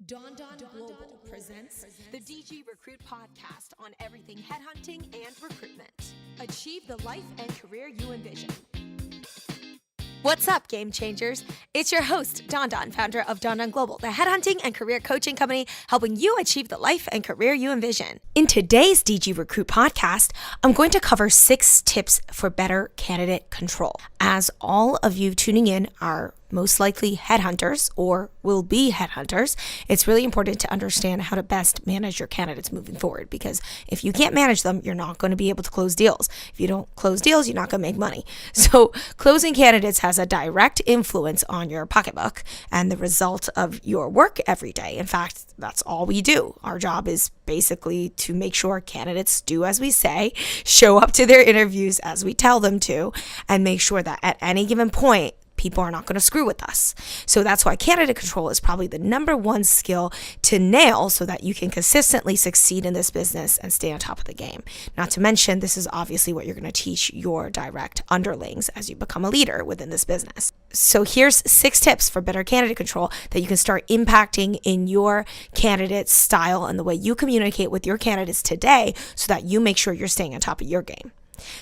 Don Global presents the DG Recruit podcast on everything headhunting and recruitment. Achieve the life and career you envision. What's up, game changers? It's your host, Don, founder of Don Global, the headhunting and career coaching company helping you achieve the life and career you envision. In today's DG Recruit podcast, I'm going to cover 6 tips for better candidate control. As all of you tuning in are most likely headhunters or will be headhunters, it's really important to understand how to best manage your candidates moving forward, because if you can't manage them, you're not going to be able to close deals. If you don't close deals, you're not going to make money. So closing candidates has a direct influence on your pocketbook and the result of your work every day. In fact, that's all we do. Our job is basically to make sure candidates do as we say, show up to their interviews as we tell them to, and make sure that at any given point, people are not going to screw with us. So that's why candidate control is probably the number one skill to nail so that you can consistently succeed in this business and stay on top of the game. Not to mention, this is obviously what you're going to teach your direct underlings as you become a leader within this business. So here's 6 tips for better candidate control that you can start impacting in your candidate style and the way you communicate with your candidates today so that you make sure you're staying on top of your game.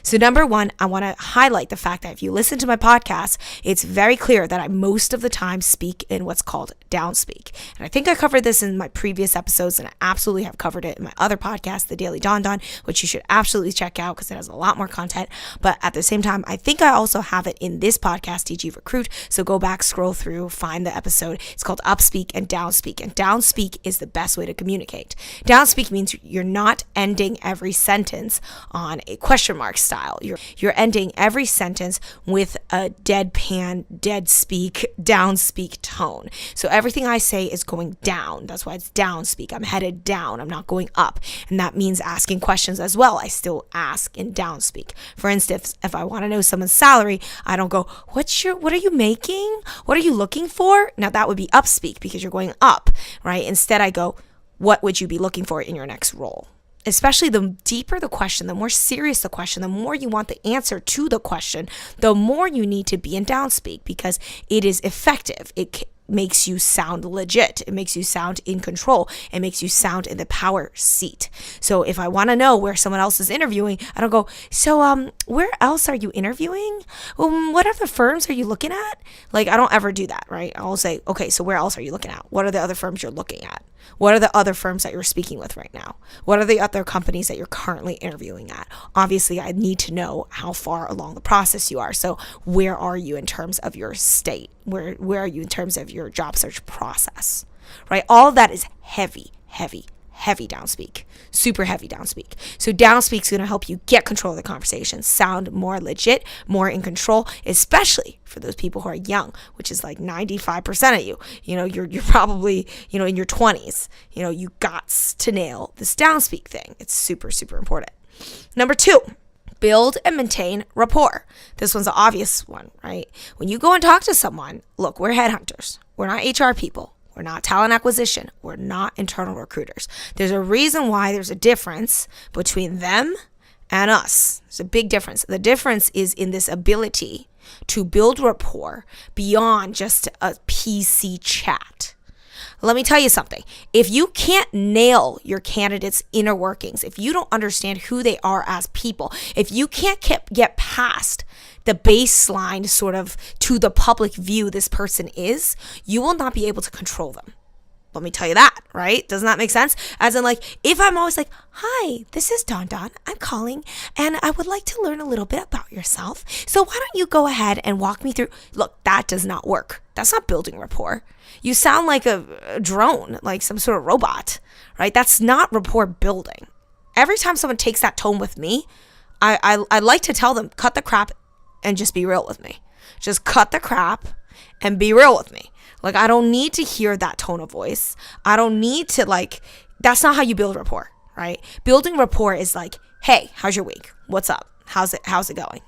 So number 1, I want to highlight the fact that if you listen to my podcast, it's very clear that I most of the time speak in what's called downspeak. And I think I covered this in my previous episodes, and I absolutely have covered it in my other podcast, The Daily Don, which you should absolutely check out because it has a lot more content. But at the same time, I think I also have it in this podcast, DG Recruit. So go back, scroll through, find the episode. It's called Upspeak and Downspeak. And downspeak is the best way to communicate. Downspeak means you're not ending every sentence on a question mark style. You're ending every sentence with a deadpan, dead speak, downspeak tone. So everything I say is going down. That's why it's downspeak. I'm headed down. I'm not going up. And that means asking questions as well. I still ask in downspeak. For instance, if I want to know someone's salary, I don't go, what are you making? What are you looking for? Now that would be upspeak because you're going up, right? Instead I go, what would you be looking for in your next role? Especially the deeper the question, the more serious the question, the more you want the answer to the question, the more you need to be in downspeak because it is effective. It makes you sound legit. It makes you sound in control. It makes you sound in the power seat. So if I want to know where someone else is interviewing, I don't go, so where else are you interviewing? What other firms are you looking at? Like, I don't ever do that, right? I'll say, okay, so where else are you looking at? What are the other firms you're looking at? What are the other firms that you're speaking with right now? What are the other companies that you're currently interviewing at? Obviously, I need to know how far along the process you are. So where are you in terms of your state? Where are you in terms of your job search process, right? All of that is heavy downspeak, super heavy downspeak. So downspeak is going to help you get control of the conversation, sound more legit, more in control, especially for those people who are young, which is like 95% of you. You know, you're probably, in your 20s, you got to nail this downspeak thing. It's super, super important. Number 2, build and maintain rapport. This one's the obvious one, right? When you go and talk to someone, look, we're headhunters. We're not HR people. We're not talent acquisition. We're not internal recruiters. There's a reason why there's a difference between them and us. There's a big difference. The difference is in this ability to build rapport beyond just a PC chat. Let me tell you something. If you can't nail your candidate's inner workings, if you don't understand who they are as people, if you can't get past the baseline sort of to the public view this person is, you will not be able to control them. Let me tell you that, right? Doesn't that make sense? As in, like, if I'm always like, hi, this is Don. I'm calling and I would like to learn a little bit about yourself. So why don't you go ahead and walk me through? Look, that does not work. That's not building rapport. You sound like a drone, like some sort of robot, right? That's not rapport building. Every time someone takes that tone with me, I like to tell them, cut the crap and just be real with me. Just cut the crap and be real with me. Like, I don't need to hear that tone of voice. I don't need to, that's not how you build rapport, right? Building rapport is like, hey, how's your week? What's up? How's it going?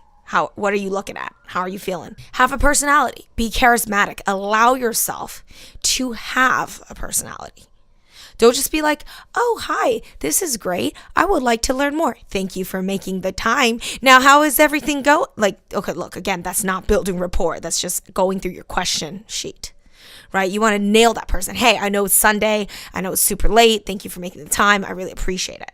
What are you looking at? How are you feeling? Have a personality. Be charismatic. Allow yourself to have a personality. Don't just be like, oh, hi, this is great. I would like to learn more. Thank you for making the time. Now, how is everything go? Okay, look, again, that's not building rapport. That's just going through your question sheet. right? You want to nail that person. Hey, I know it's Sunday. I know it's super late. Thank you for making the time. I really appreciate it,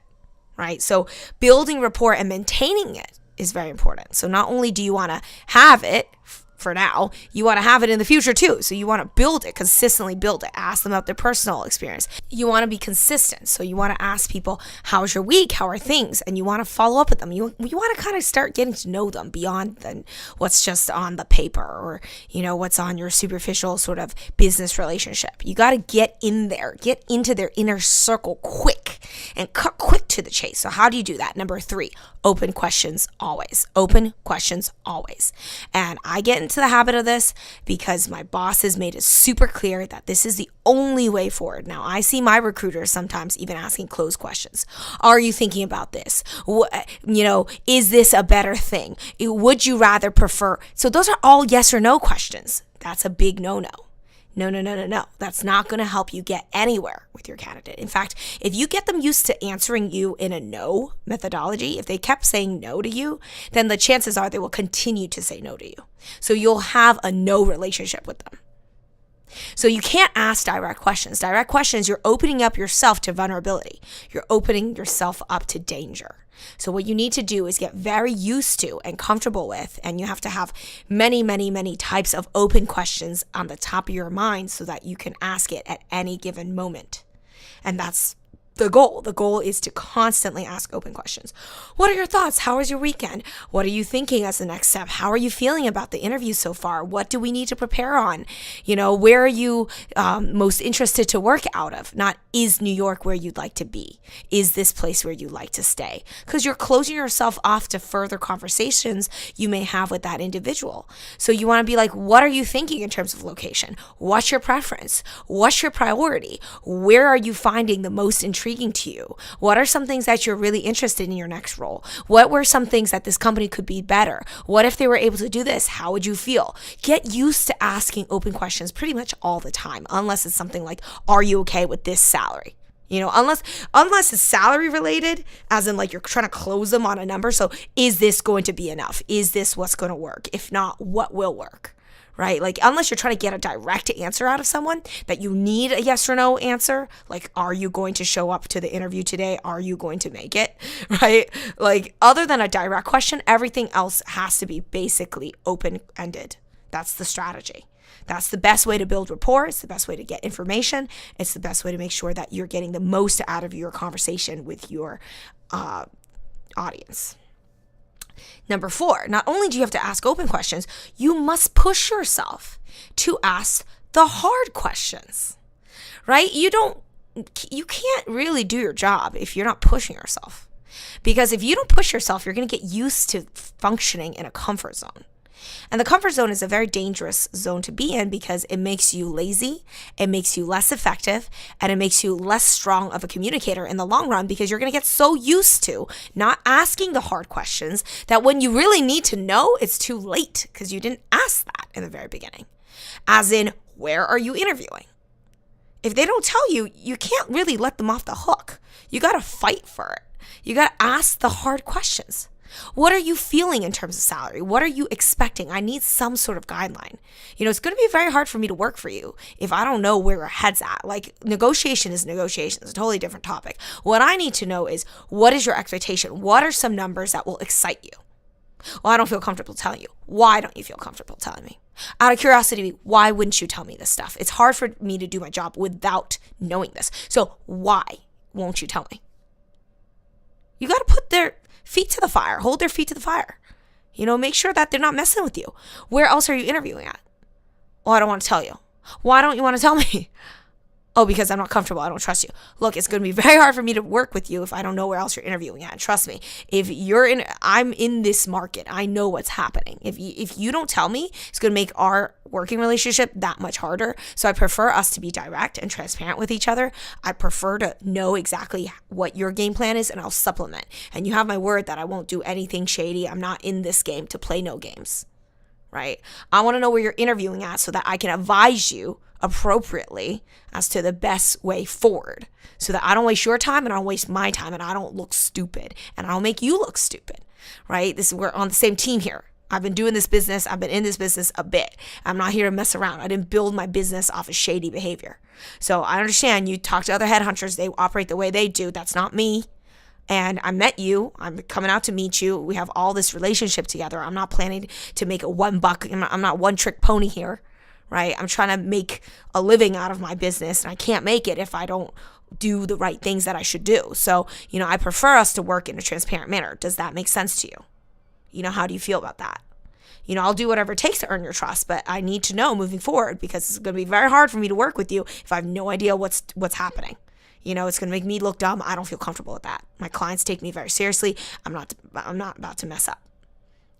right? So building rapport and maintaining it is very important. So not only do you want to have it for now, you want to have it in the future too. So you want to build it, consistently build it. Ask them about their personal experience. You want to be consistent. So you want to ask people, how's your week? How are things? And you want to follow up with them. You want to kind of start getting to know them beyond what's just on the paper or, what's on your superficial sort of business relationship. You got to get in there, get into their inner circle quick and cut quick to the chase. So how do you do that? Number 3, open questions always. Open questions always. And I get into the habit of this because my boss has made it super clear that this is the only way forward. Now, I see my recruiters sometimes even asking closed questions. Are you thinking about this? Is this a better thing? Would you rather prefer? So those are all yes or no questions. That's a big no-no. No. That's not going to help you get anywhere with your candidate. In fact, if you get them used to answering you in a no methodology, if they kept saying no to you, then the chances are they will continue to say no to you. So you'll have a no relationship with them. So you can't ask direct questions. Direct questions, you're opening up yourself to vulnerability. You're opening yourself up to danger. So what you need to do is get very used to and comfortable with, and you have to have many, many, many types of open questions on the top of your mind so that you can ask it at any given moment. And that's the goal. The goal is to constantly ask open questions. What are your thoughts? How was your weekend? What are you thinking as the next step? How are you feeling about the interview so far? What do we need to prepare on? Where are you most interested to work out of? Not is New York where you'd like to be? Is this place where you'd like to stay? Because you're closing yourself off to further conversations you may have with that individual. So you want to be like, what are you thinking in terms of location? What's your preference? What's your priority? Where are you finding the most intriguing to you? What are some things that you're really interested in your next role? What were some things that this company could be better? What if they were able to do this? How would you feel? Get used to asking open questions pretty much all the time, unless it's something like, are you okay with this salary? Unless it's salary related, as in like you're trying to close them on a number. So is this going to be enough? Is this what's going to work? If not, what will work? Right? Like, unless you're trying to get a direct answer out of someone that you need a yes or no answer, like, are you going to show up to the interview today? Are you going to make it? Right? Like, other than a direct question, everything else has to be basically open-ended. That's the strategy. That's the best way to build rapport. It's the best way to get information. It's the best way to make sure that you're getting the most out of your conversation with your audience. Number 4, not only do you have to ask open questions, you must push yourself to ask the hard questions, right? You can't really do your job if you're not pushing yourself. Because if you don't push yourself, you're going to get used to functioning in a comfort zone. And the comfort zone is a very dangerous zone to be in because it makes you lazy, it makes you less effective, and it makes you less strong of a communicator in the long run because you're going to get so used to not asking the hard questions that when you really need to know, it's too late because you didn't ask that in the very beginning. As in, where are you interviewing? If they don't tell you, you can't really let them off the hook. You got to fight for it. You got to ask the hard questions. What are you feeling in terms of salary? What are you expecting? I need some sort of guideline. It's going to be very hard for me to work for you if I don't know where your head's at. Like, negotiation is negotiation. It's a totally different topic. What I need to know is, what is your expectation? What are some numbers that will excite you? Well, I don't feel comfortable telling you. Why don't you feel comfortable telling me? Out of curiosity, why wouldn't you tell me this stuff? It's hard for me to do my job without knowing this. So why won't you tell me? You got to put their feet to the fire, hold their feet to the fire. Make sure that they're not messing with you. Where else are you interviewing at? Well, I don't want to tell you. Why don't you want to tell me? Oh, because I'm not comfortable. I don't trust you. Look, it's going to be very hard for me to work with you if I don't know where else you're interviewing at. Trust me. I'm in this market. I know what's happening. If you don't tell me, it's going to make our working relationship that much harder. So I prefer us to be direct and transparent with each other. I prefer to know exactly what your game plan is, and I'll supplement. And you have my word that I won't do anything shady. I'm not in this game to play no games, right? I want to know where you're interviewing at so that I can advise you appropriately as to the best way forward, so that I don't waste your time and I don't waste my time and I don't look stupid and I don't make you look stupid, right? We're on the same team here. I've been doing this business. I've been in this business a bit. I'm not here to mess around. I didn't build my business off of shady behavior. So I understand you talk to other headhunters. They operate the way they do. That's not me. And I met you. I'm coming out to meet you. We have all this relationship together. I'm not planning to make a $1. I'm not one trick pony here, right? I'm trying to make a living out of my business, and I can't make it if I don't do the right things that I should do. So, I prefer us to work in a transparent manner. Does that make sense to you? How do you feel about that? I'll do whatever it takes to earn your trust, but I need to know moving forward, because it's going to be very hard for me to work with you if I have no idea what's happening. It's going to make me look dumb. I don't feel comfortable with that. My clients take me very seriously. I'm not about to mess up.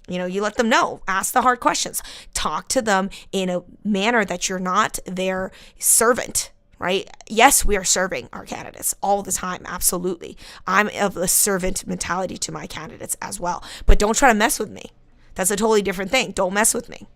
You let them know. Ask the hard questions. Talk to them in a manner that you're not their servant, right? Yes, we are serving our candidates all the time. Absolutely. I'm of a servant mentality to my candidates as well. But don't try to mess with me. That's a totally different thing. Don't mess with me.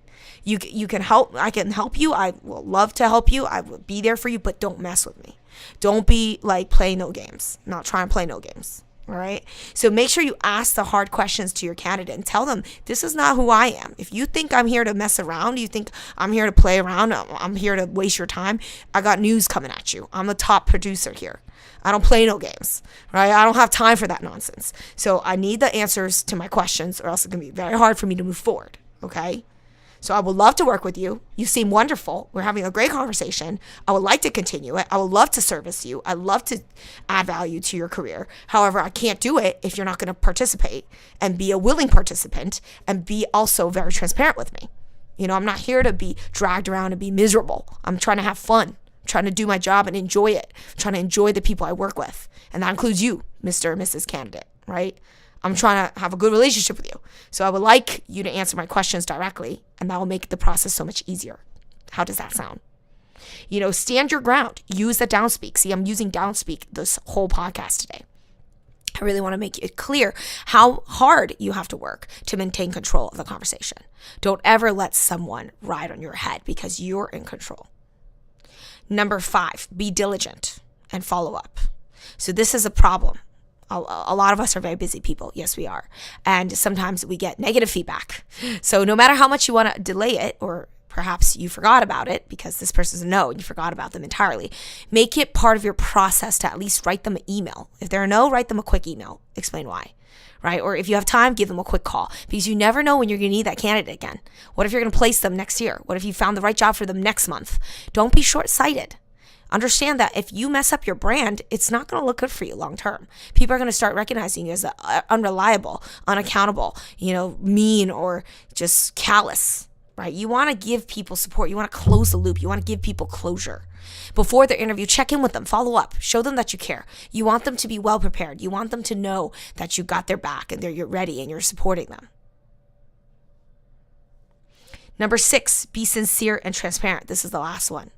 You can help. I can help you. I will love to help you. I will be there for you, but don't mess with me. Don't be like play no games. I'm not trying to play no games. All right. So make sure you ask the hard questions to your candidate and tell them, this is not who I am. If you think I'm here to mess around, you think I'm here to play around, I'm here to waste your time, I got news coming at you. I'm the top producer here. I don't play no games, right? I don't have time for that nonsense. So I need the answers to my questions, or else it's going to be very hard for me to move forward. Okay. So I would love to work with you. You seem wonderful. We're having a great conversation. I would like to continue it. I would love to service you. I'd love to add value to your career. However, I can't do it if you're not going to participate and be a willing participant and be also very transparent with me. I'm not here to be dragged around and be miserable. I'm trying to have fun. I'm trying to do my job and enjoy it. I'm trying to enjoy the people I work with. And that includes you, Mr. or Mrs. Candidate, right? I'm trying to have a good relationship with you. So I would like you to answer my questions directly, and that will make the process so much easier. How does that sound? Stand your ground. Use the downspeak. See, I'm using downspeak this whole podcast today. I really want to make it clear how hard you have to work to maintain control of the conversation. Don't ever let someone ride on your head, because you're in control. Number 5, be diligent and follow up. So this is a problem. A lot of us are very busy people. Yes, we are. And sometimes we get negative feedback. So no matter how much you want to delay it, or perhaps you forgot about it because this person's a no and you forgot about them entirely, make it part of your process to at least write them an email. If they're a no, write them a quick email. Explain why, right? Or if you have time, give them a quick call, because you never know when you're going to need that candidate again. What if you're going to place them next year? What if you found the right job for them next month? Don't be short-sighted. Understand that if you mess up your brand, it's not going to look good for you long term. People are going to start recognizing you as unreliable, unaccountable, mean, or just callous, right? You want to give people support. You want to close the loop. You want to give people closure. Before their interview, check in with them, follow up, show them that you care. You want them to be well prepared. You want them to know that you got their back and you're ready and you're supporting them. Number 6, be sincere and transparent. This is the last one,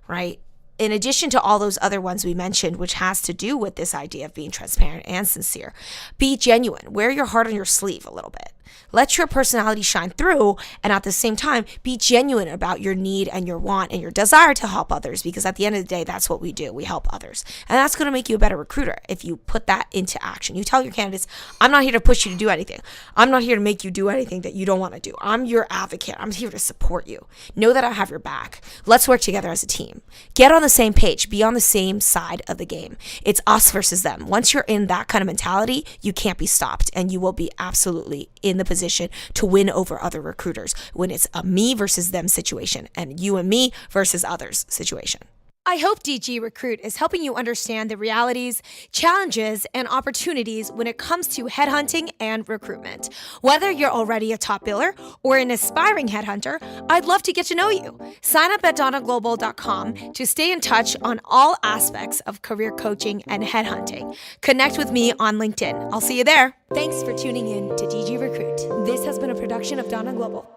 right? In addition to all those other ones we mentioned, which has to do with this idea of being transparent and sincere, be genuine. Wear your heart on your sleeve a little bit. Let your personality shine through, and at the same time, be genuine about your need and your want and your desire to help others, because at the end of the day, that's what we do. We help others. And that's going to make you a better recruiter if you put that into action. You tell your candidates, I'm not here to push you to do anything. I'm not here to make you do anything that you don't want to do. I'm your advocate. I'm here to support you. Know that I have your back. Let's work together as a team. Get on the same page. Be on the same side of the game. It's us versus them. Once you're in that kind of mentality, you can't be stopped, and you will be absolutely in the position to win over other recruiters when it's a me versus them situation and you and me versus others situation. I hope DG Recruit is helping you understand the realities, challenges, and opportunities when it comes to headhunting and recruitment. Whether you're already a top biller or an aspiring headhunter, I'd love to get to know you. Sign up at donnaglobal.com to stay in touch on all aspects of career coaching and headhunting. Connect with me on LinkedIn. I'll see you there. Thanks for tuning in to DG Recruit. This has been a production of Donna Global.